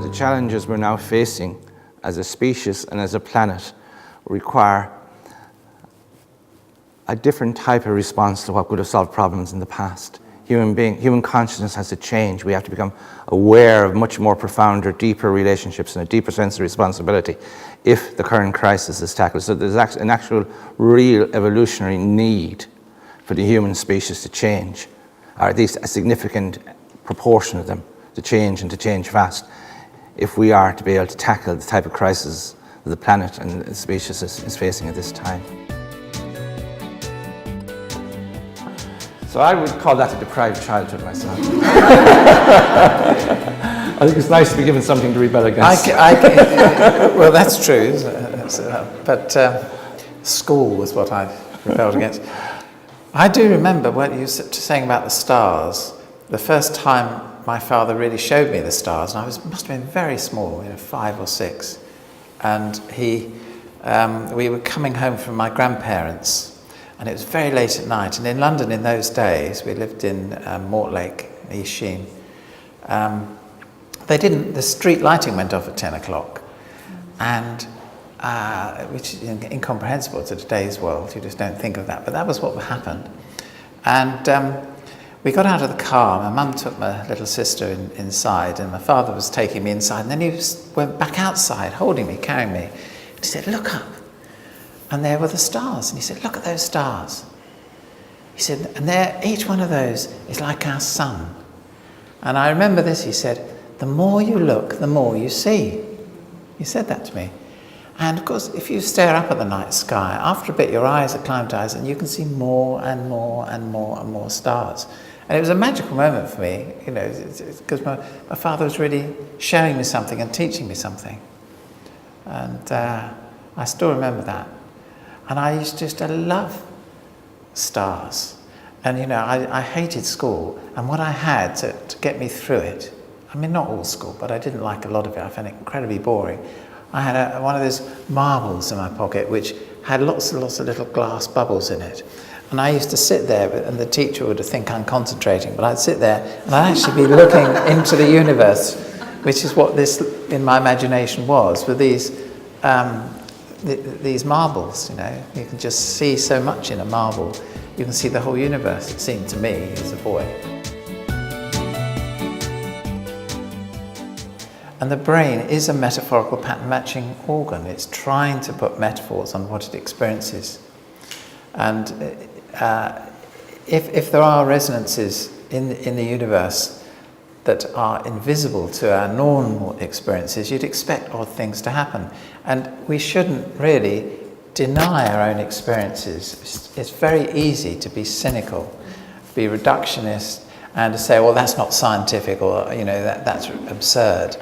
The challenges we're now facing as a species and as a planet require a different type of response to what could have solved problems in the past. Human consciousness has to change. We have to become aware of much more profounder, deeper relationships and a deeper sense of responsibility if the current crisis is tackled. So there's an actual real evolutionary need for the human species to change, or at least a significant proportion of them to change and to change fast, if we are to be able to tackle the type of crisis that the planet and the species is facing at this time. So I would call that a deprived childhood myself. I think it's nice to be given something to rebel against. Well, that's true. But school was what I rebelled against. I do remember what you were saying about the stars. The first time my father really showed me the stars, and must have been very small, 5 or 6. And we were coming home from my grandparents, and it was very late at night. And in London in those days, we lived in Mortlake, East Sheen. The street lighting went off at 10 o'clock, and which is incomprehensible to today's world. You just don't think of that, but that was what happened. And we got out of the car. My mum took my little sister inside, and my father was taking me inside, and then he went back outside, holding me, carrying me. He said, "Look up." And there were the stars. And he said, "Look at those stars." He said, "And each one of those is like our sun." And I remember this, he said, "The more you look, the more you see." He said that to me. And of course, if you stare up at the night sky, after a bit your eyes acclimatise and you can see more and more and more and more stars. And it was a magical moment for me, because my father was really showing me something and teaching me something. And I still remember that. And I used just to love stars. And I hated school, and what I had to get me through it, I mean, not all school, but I didn't like a lot of it. I found it incredibly boring. I had one of those marbles in my pocket which had lots and lots of little glass bubbles in it. And I used to sit there, and the teacher would think I'm concentrating, but I'd sit there and I'd actually be looking into the universe, which is what this, in my imagination, was, with these marbles. You can just see so much in a marble. You can see the whole universe, it seemed to me as a boy. And the brain is a metaphorical pattern matching organ. It's trying to put metaphors on what it experiences. And if there are resonances in the universe that are invisible to our normal experiences, you'd expect odd things to happen. And we shouldn't really deny our own experiences. It's very easy to be cynical, be reductionist, and to say, well, that's not scientific, or that's absurd.